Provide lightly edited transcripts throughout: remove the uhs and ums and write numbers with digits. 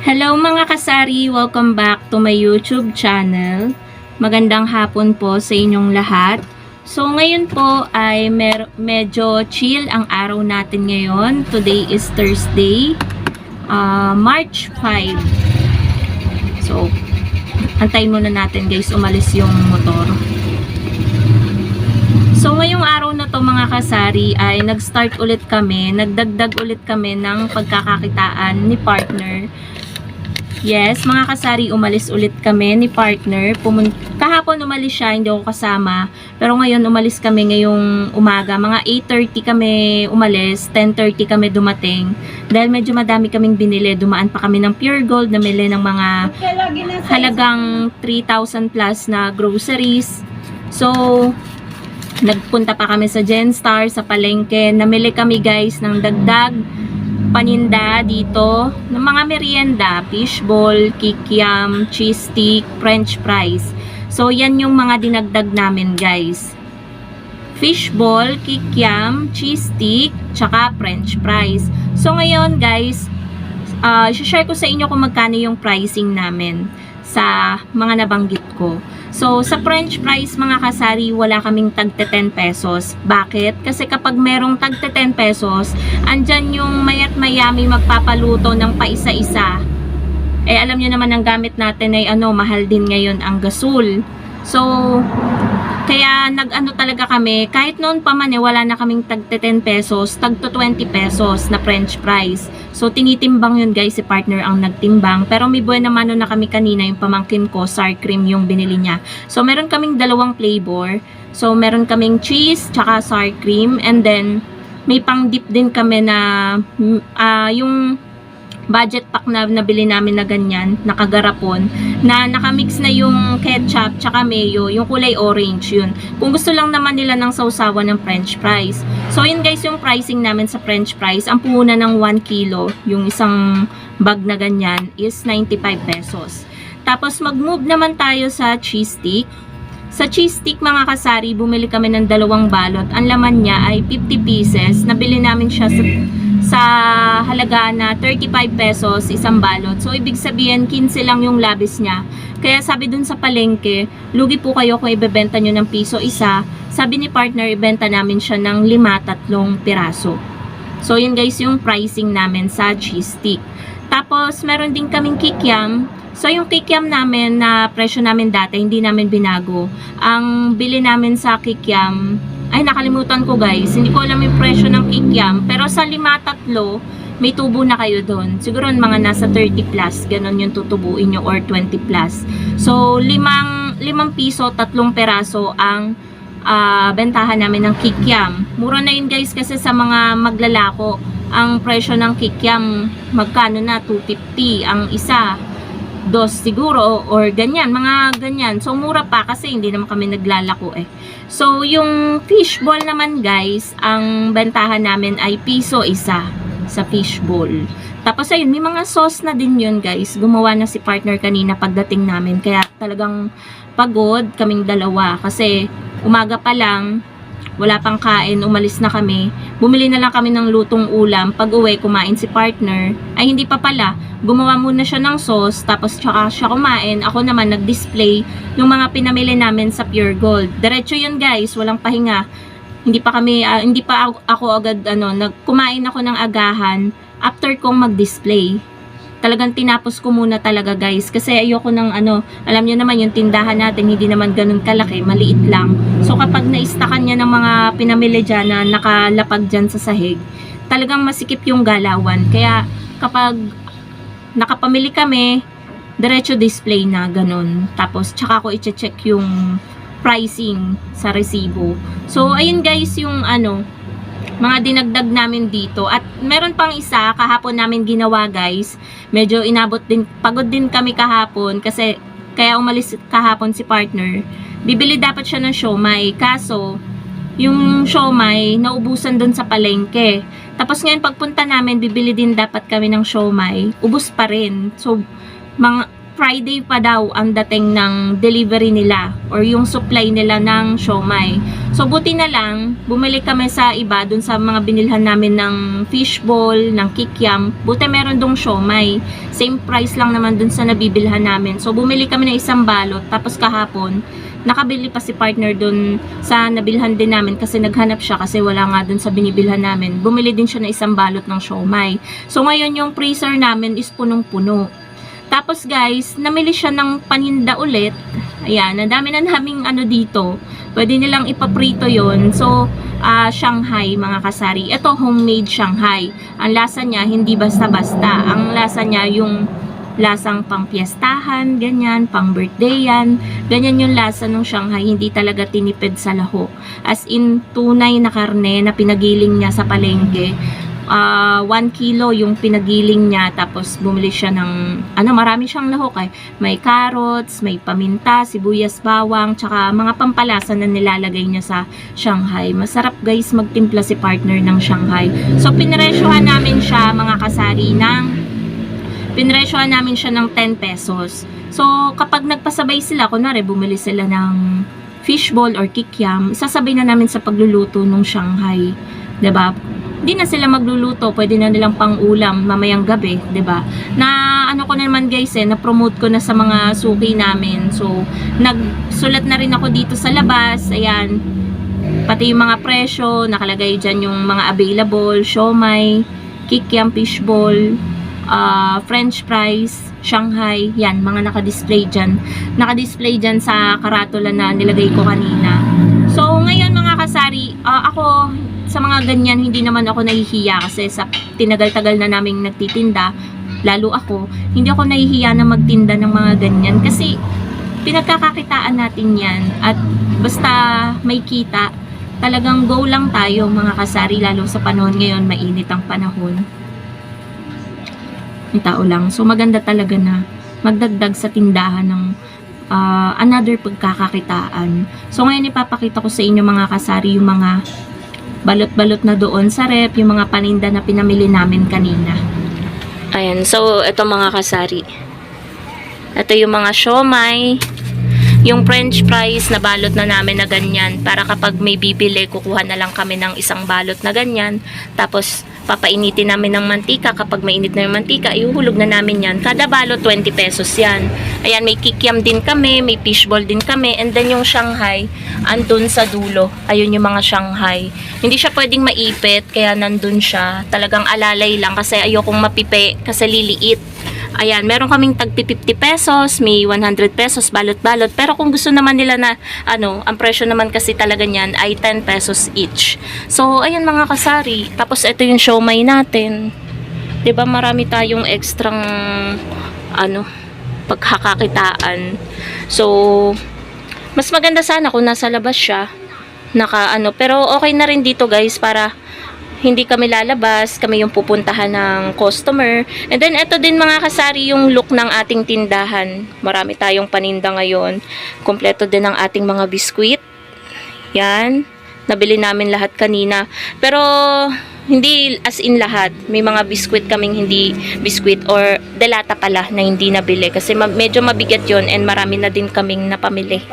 Hello mga kasari! Welcome back to my YouTube channel. Magandang hapon po sa inyong lahat. So ngayon po ay medyo chill ang araw natin ngayon. Today is Thursday, March 5. So, antayin muna natin guys umalis yung motor. So ngayong araw na to mga kasari ay nag-start ulit kami, nagdagdag ulit kami ng pagkakakitaan ni partner. Yes, mga kasari, umalis ulit kami ni partner. Kahapon umalis siya, hindi ako kasama. Pero ngayon umalis kami ngayong umaga. Mga 8:30 kami umalis, 10:30 kami dumating. Dahil medyo madami kaming binili, dumaan pa kami ng Pure Gold, namili ng mga halagang 3,000 plus na groceries. So, nagpunta pa kami sa Genstar, sa palengke. Namili kami guys ng dagdag paninda dito ng mga merienda, fishball, kikiam, cheese stick, french fries. So yan yung mga dinagdag namin guys. Fishball, kikiam, cheese stick, tsaka french fries. So ngayon guys, i-share ko sa inyo kung magkano yung pricing namin sa mga nabanggit ko. So, sa french fries mga kasari, wala kaming tagte 10 pesos. Bakit? Kasi kapag merong tagte 10 pesos, andyan yung mayat mayami magpapaluto ng paisa-isa. Eh, alam nyo naman ang gamit natin ay mahal din ngayon ang gasol. So, kaya nag-ano talaga kami, kahit noon pa man wala na kaming tagte 10 pesos, tagto 20 pesos na french fries. So, tinitimbang yun guys, si partner ang nagtimbang. Pero may buwan naman na kami kanina, yung pamangkin ko, sour cream yung binili niya. So, meron kaming dalawang flavor. So, meron kaming cheese, tsaka sour cream. And then, may pang dip din kami na, yung budget pack na nabili namin na ganyan, nakagarapon, na nakamix na yung ketchup tsaka mayo, yung kulay orange yun. Kung gusto lang naman nila ng sausawan ng french fries. So yun guys yung pricing namin sa french fries. Ang puhunan ng 1 kilo, yung isang bag na ganyan is 95 pesos. Tapos mag-move naman tayo sa cheese stick. Sa cheese stick mga kasari, bumili kami ng dalawang balot. Ang laman niya ay 50 pieces. Nabili namin siya sa halaga na 35 pesos isang balot. So, ibig sabihin, 15 lang yung labis niya. Kaya sabi dun sa palengke, lugi po kayo kung ibebenta nyo ng piso isa. Sabi ni partner, ibenta namin siya ng 5 tatlong piraso. So, yun guys yung pricing namin sa cheese stick. Tapos, meron din kaming kikiam. So, yung kikiam namin na presyo namin dati, hindi namin binago. Ang bili namin sa kikiam, ay nakalimutan ko guys, hindi ko alam yung presyo ng kikiam, pero sa 5 tatlo may tubo na kayo doon, siguro mga nasa 30 plus, ganun yung tutubuin nyo, or 20 plus. So 5 piso, 3 peraso ang bentahan namin ng kikiam. Mura na yun guys, kasi sa mga maglalako ang presyo ng kikiam magkano na, 250 ang isa, dos siguro, or ganyan, mga ganyan. So, mura pa kasi hindi naman kami naglalako eh. So, yung fishball naman guys, ang bentahan namin ay piso isa sa fishball. Tapos ayun, may mga sauce na din yun guys. Gumawa na si partner kanina pagdating namin. Kaya talagang pagod kaming dalawa. Kasi umaga pa lang, wala pang kain, umalis na kami. Bumili na lang kami ng lutong ulam. Pag uwi, kumain si partner. Ay, hindi pa pala. Gumawa muna siya ng sauce, tapos tsaka siya kumain. Ako naman nag-display yung mga pinamili namin sa Pure Gold. Diretso yun guys, walang pahinga. Hindi pa ako agad kumain ako ng agahan after kong mag-display. Talagang tinapos ko muna talaga guys, kasi ayoko ng alam niyo naman yung tindahan natin hindi naman ganun kalaki, maliit lang. So kapag naistakan niya ng mga pinamili dyan na nakalapag dyan sa sahig, talagang masikip yung galawan. Kaya kapag nakapamili kami, diretso display na ganun. Tapos tsaka ko i-check yung pricing sa resibo. So ayun guys yung mga dinagdag namin dito. At meron pang isa, kahapon namin ginawa guys. Medyo inabot din, pagod din kami kahapon kasi kaya umalis kahapon si partner. Bibili dapat siya ng siomay. Kaso, yung siomay, naubusan dun sa palengke. Tapos ngayon pagpunta namin, bibili din dapat kami ng siomay. Ubus pa rin. So, Friday pa daw ang dating ng delivery nila or yung supply nila ng siomai. So buti na lang, bumili kami sa iba dun sa mga binilhan namin ng fishball, ng kikiam. Buti meron dong siomai. Same price lang naman dun sa nabibilhan namin. So bumili kami ng isang balot, tapos kahapon nakabili pa si partner dun sa nabilhan din namin kasi naghanap siya kasi wala nga dun sa binibilhan namin. Bumili din siya ng isang balot ng siomai. So ngayon yung freezer namin is punong-puno. Tapos guys, namili siya ng paninda ulit. Ayan, ang dami na naming ano dito. Pwede nilang ipaprito yon. So, Shanghai mga kasari. Ito homemade Shanghai. Ang lasa niya hindi basta-basta. Ang lasa niya yung lasang pang piyestahan, ganyan, pang birthday yan. Ganyan yung lasa ng Shanghai, hindi talaga tinipid sa laho. As in, tunay na karne na pinagiling niya sa palengke. 1 kilo yung pinagiling niya, tapos bumili siya ng marami siyang lahok may carrots, may paminta, sibuyas, bawang, tsaka mga pampalasa na nilalagay niya sa Shanghai. Masarap guys magtimpla si partner ng Shanghai. So pinresyohan namin siya mga kasari ng 10 pesos. So kapag nagpasabay sila, kunwari bumili sila ng fishball or kikiam, sasabay na namin sa pagluluto ng Shanghai, 'di ba? Hindi na sila magluluto, pwede na nilang pang-ulam mamayang gabi, 'di ba? Na ko naman guys na-promote ko na sa mga suki namin. So, nagsulat na rin ako dito sa labas. Ayan. Pati yung mga presyo, nakalagay diyan yung mga available, siomai, kikiam, fishball, French fries, Shanghai, yan, mga naka-display dyan. Naka-display dyan sa karatula na nilagay ko kanina. So, ngayon mga kasari, ako, sa mga ganyan, hindi naman ako nahihiya kasi sa tinagal-tagal na naming nagtitinda, lalo ako, hindi ako nahihiya na magtinda ng mga ganyan kasi pinagkakakitaan natin yan at basta may kita, talagang go lang tayo mga kasari, lalo sa panahon ngayon, mainit ang panahon. May tao lang. So, maganda talaga na magdagdag sa tindahan ng another pagkakakitaan. So, ngayon ipapakita ko sa inyo mga kasari yung mga balot-balot na doon sa rep, yung mga paninda na pinamili namin kanina. Ayan, so ito mga kasari. Ito yung mga siomai, yung French fries na balot na namin na ganyan, para kapag may bibili, kukuha na lang kami ng isang balot na ganyan, tapos papainitin namin ng mantika. Kapag mainit na yung mantika, ihuhulog na namin yan. Kada balot, 20 pesos yan. Ayan, may kikiam din kami, may fishball din kami, and then yung Shanghai, andun sa dulo. Ayun yung mga Shanghai. Hindi siya pwedeng maipit, kaya nandun siya. Talagang alalay lang, kasi ayokong mapipe, kasi liliit. Ayan, meron kaming tag 50 pesos, may 100 pesos, balot-balot. Pero kung gusto naman nila na, ang presyo naman kasi talaga niyan ay 10 pesos each. So, ayan mga kasari. Tapos, ito yung siomai natin. 'Di ba marami tayong ekstrang, pagkakakitaan. So, mas maganda sana kung nasa labas siya. Pero okay na rin dito guys, para hindi kami lalabas, kami yung pupuntahan ng customer. And then, ito din mga kasari yung look ng ating tindahan. Marami tayong paninda ngayon. Kompleto din ang ating mga biskwit. Yan. Nabili namin lahat kanina. Pero, hindi as in lahat. May mga biskwit kaming hindi biskwit or delata pala na hindi nabili. Kasi medyo mabigat yon and marami na din kaming napamili.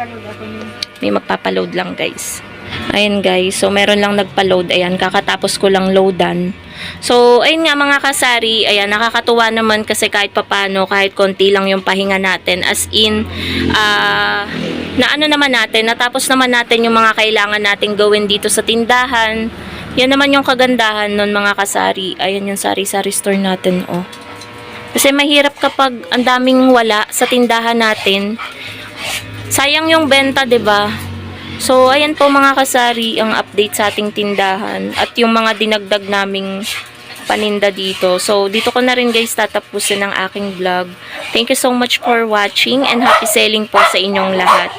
May magpapaload lang guys. Ayan guys, so meron lang nagpa-load. Ayan, kakatapos ko lang loadan. So, ayun nga mga kasari, ayan, nakakatuwa naman kasi kahit papano, kahit konti lang yung pahinga natin. As in, natapos naman natin yung mga kailangan nating gawin dito sa tindahan. Yan naman yung kagandahan nun mga kasari. Ayan yung sari-sari store natin, oh. Kasi mahirap kapag ang daming wala sa tindahan natin. Sayang yung benta, 'di ba? So, ayan po mga kasari ang update sa ating tindahan at yung mga dinagdag naming paninda dito. So, dito ko na rin guys tatapusin ang aking vlog. Thank you so much for watching and happy selling po sa inyong lahat.